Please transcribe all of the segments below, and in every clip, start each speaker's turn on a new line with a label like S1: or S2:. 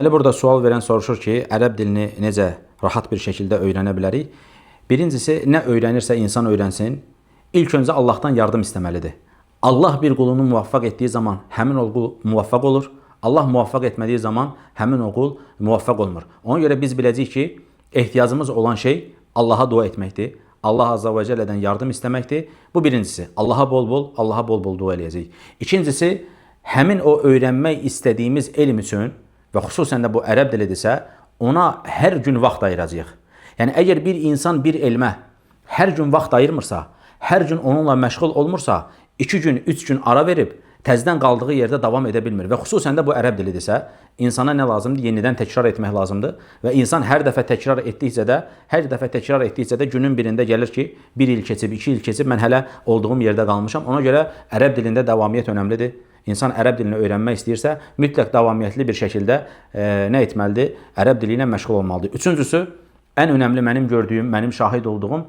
S1: Elə burada sual verən soruşur ki, ərəb dilini necə rahat bir şəkildə öyrənə bilərik? Birincisi, nə öyrənirsə insan öyrənsin, ilk öncə Allahdan yardım istəməlidir. Allah bir qulunu muvaffaq etdiyi zaman həmin o qul muvaffaq olur. Allah muvaffaq etmədiyi zaman həmin o qul muvaffaq olmur. Ona görə biz biləcəyik ki, ehtiyacımız olan şey Allaha dua etməkdir. Allah Azza və Cəllədən yardım istəməkdir. Bu birincisi. Allah'a bol-bol dua eləyəcəyik. İkincisi, həmin o öyrənmək istədiyimiz elm üçün və xüsusən də bu ərəb dilidirsə, ona hər gün vaxt ayıracağıq. Yəni, əgər bir insan bir elmə hər gün vaxt ayırmırsa, hər gün onunla məşğul olmursa, 2 gün, 3 gün ara verib, təzədən qaldığı yerdə davam edə bilmir. Və xüsusən də bu ərəb dilidirsə, insana nə lazımdır? Yenidən təkrar etmək lazımdır. Və insan hər dəfə təkrar etdikcə də günün birində gəlir ki, 1 il keçib, 2 il keçib, mən hələ olduğum yerdə qalmışam. Ona görə ərəb dilində davamiyyət önəmlidir. İnsan ərəb dilini öyrənmək istəyirsə, mütləq davamiyyətli bir şəkildə nə etməlidir? Ərəb dili ilə məşğul olmalıdır. Üçüncüsü, ən önəmli mənim gördüyüm, mənim şahid olduğum,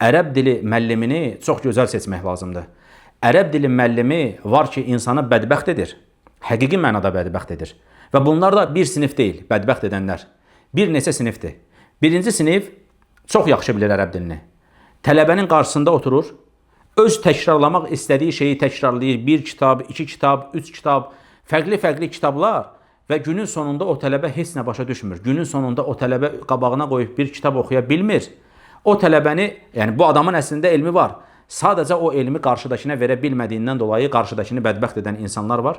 S1: ərəb dili müəllimini çox gözəl seçmək lazımdır. Ərəb dili müəllimi var ki, insanı bədbəxt edir. Həqiqi mənada bədbəxt edir. Və bunlar da bir sinif deyil, bədbəxt edənlər. Bir neçə sinifdir. Birinci sinif çox yaxşı bilir ərəb dilini. Tələbənin qarşısında oturur, öz təkrarlamaq istədiyi şeyi təkrarlayır. 1 kitab, 2 kitab, 3 kitab, fərqli kitablar və günün sonunda o tələbə heç nə başa düşmür. Günün sonunda o tələbə qabağına qoyub bir kitab oxuya bilmir. O tələbəni, yəni bu adamın əslində elmi var. Sadəcə o elmi qarşıdakına verə bilmədiyindən dolayı qarşıdakını bədbəxt edən insanlar var.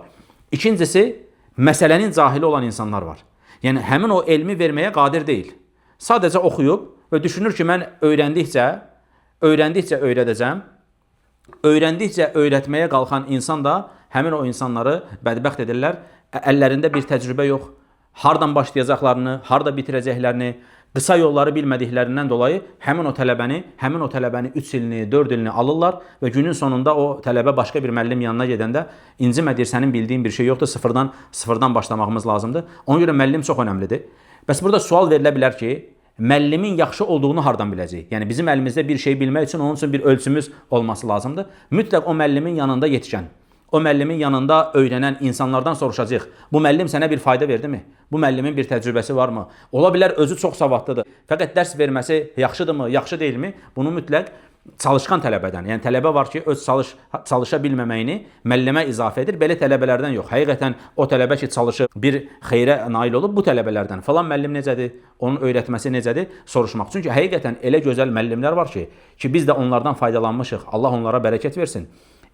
S1: İkincisi, məsələnin cahili olan insanlar var. Yəni, həmin o elmi verməyə qadir deyil. Sadəcə oxuyub və düşünür ki, mən öyrəndikcə öyrədəcəm. Öyrəndikcə öyrətməyə qalxan insan da həmin o insanları bədbəxt edirlər. Əllərində bir təcrübə yox. Hardan başlayacaqlarını, harda bitirəcəklərini, qısa yolları bilmədiklərindən dolayı həmin o tələbəni 3 ilini, 4 ilini alırlar və günün sonunda o tələbə başqa bir müəllim yanına gedəndə incimədir, sənin bildiyin bir şey yoxdur, sıfırdan başlamağımız lazımdır. Ona görə müəllim çox önəmlidir. Bəs burada sual verilə bilər ki, müəllimin yaxşı olduğunu hardan biləcəyik? Yəni, bizim əlimizdə bir şey bilmək üçün onun üçün bir ölçümüz olması lazımdır. Mütləq o müəllimin yanında yetişən, o müəllimin yanında öyrənən insanlardan soruşacaq. Bu müəllim sənə bir fayda verdimi? Bu müəllimin bir təcrübəsi varmı? Ola bilər özü çox savadlıdır. Fəqət dərs verməsi yaxşıdırmı, yaxşı deyilmi? Bunu mütləq çalışqan tələbədən, yəni tələbə var ki, öz çalışa bilməməyini müəllimə izafə edir. Belə tələbələrdən yox. Həqiqətən o tələbə ki, çalışıb bir xeyrə nail olub, bu tələbələrdən. Falan müəllim necədir? Onun öyrətməsi necədir? Soruşmaq. Çünki həqiqətən elə gözəl müəllimlər var ki, biz də onlardan faydalanmışıq. Allah onlara bərəkət versin.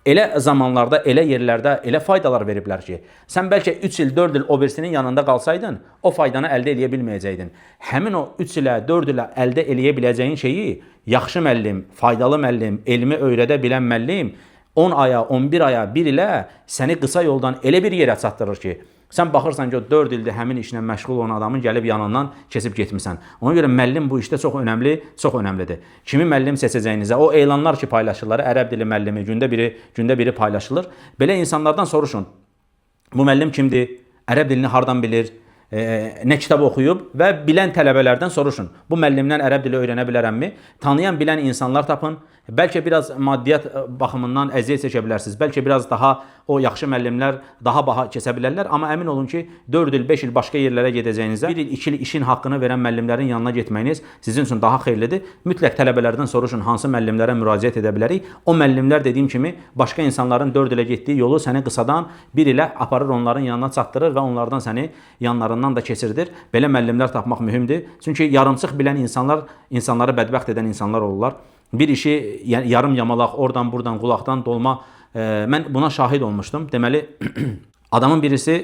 S1: Elə zamanlarda, elə yerlərdə elə faydalar veriblər ki, sən bəlkə 3 il, 4 il o birisinin yanında qalsaydın, o faydanı əldə eləyə bilməyəcəkdin. Həmin o 3 ilə, 4 ilə əldə eləyə biləcəyin şeyi yaxşı müəllim, faydalı müəllim, elmi öyrədə bilən müəllim 10 aya, 11 aya, 1 ilə səni qısa yoldan elə bir yerə çatdırır ki, sən baxırsan ki, o 4 ildir həmin işlə məşğul olan adamın gəlib yanından keçib getmirsən. Ona görə müəllim bu işdə çox önəmlidir. Kimi müəllim seçəcəyinizə, o elanlar ki, paylaşırlar, ərəb dili müəllimi gündə biri paylaşılır. Belə insanlardan soruşun. Bu müəllim kimdir? Ərəb dilini hardan bilir? Nə kitab oxuyub və bilən tələbələrdən soruşun. Bu müəllimdən ərəb dili öyrənə bilərəmmi? Tanıyan, bilən insanlar tapın. Bəlkə biraz maddiyyat baxımından əziyyət çəkə bilərsiniz. Bəlkə biraz daha o yaxşı müəllimlər daha baha keçə bilərlər. Amma əmin olun ki, 4 il, 5 il başqa yerlərə gedəcəyinizə 1 il, 2 il işin haqqını verən müəllimlərin yanına getməyiniz sizin üçün daha xeyirlidir. Mütləq tələbələrdən soruşun, hansı müəllimlərə müraciət edə bilərik. O müəllimlər dediyim kimi başqa insanların 4 ilə getdiyi yolu səni qısadan 1 ilə aparır, onların yanına çatdırır və onlardan səni yanlarından da keçirdir. Belə müəllimlər tapmaq mühümdür. Çünki yarımçıq bilən insanları bədbəxt edən insanlar olurlar. Bir işi yarım yamalaq, oradan, buradan, qulaqdan dolma. Mən buna şahid olmuşdum. Deməli, adamın birisi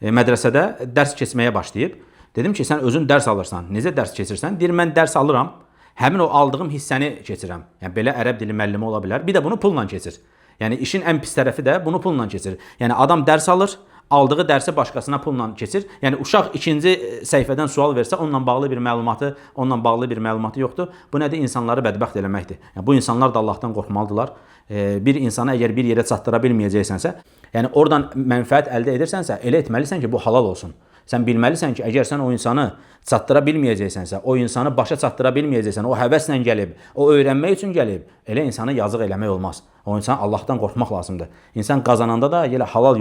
S1: mədrəsədə dərs keçməyə başlayıb. Dedim ki, sən özün dərs alırsan. Necə dərs keçirsən? Deyir, mən dərs alıram. Həmin o aldığım hissəni keçirəm. Yəni, belə ərəb dili müəllimi ola bilər. Bir də bunu pulla keçir. Yəni, işin ən pis tərəfi də bunu pulla keçir. Yəni, adam dərs alır, aldığı dərsi başqasına pulla keçir. Yəni, uşaq ikinci səhifədən sual versə, onunla bağlı bir məlumatı yoxdur. Bu nədir? İnsanları bədbəxt eləməkdir. Yəni, bu insanlar da Allahdan qorxmalıdırlar. Bir insana əgər bir yerə çatdıra bilməyəcəksənsə, yəni oradan mənfəət əldə edirsənsə, elə etməlisən ki, bu halal olsun. Sən bilməlisən ki, əgər sən o insanı çatdıra bilməyəcəksənsə, o insanı başa çatdıra bilməyəcəksən, o həvəslə gəlib, o öyrənmək üçün gəlib, elə insanı yazıq eləmək olmaz. O insan Allahdan qorxmaq lazımdır. İnsan qazananda da elə halal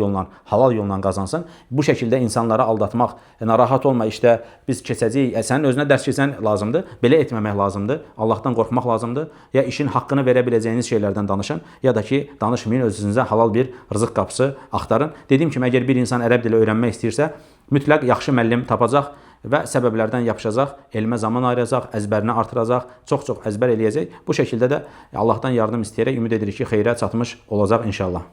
S1: yolla qazansın. Bu şəkildə insanları aldatmaq, narahat olma, işte biz keçəcəyik, sənin özünə dərs keçən lazımdır. Belə etməmək lazımdır. Allahdan qorxmaq lazımdır. Ya işin haqqını verə biləcəyiniz şeylərdən danışın, ya da ki, danışmayın, özünüzə halal bir rızıq qapısı axtarın. Dediyim kimi, əgər bir insan ərəb dili öyrənmək istəyirsə, mütləq yaxşı müəllim tapacaq və səbəblərdən yapışacaq, elmə zaman ayıracaq, əzbərini artıracaq, çox-çox əzbər eləyəcək. Bu şəkildə də Allahdan yardım istəyərək ümid edirik ki, xeyrə çatmış olacaq inşallah.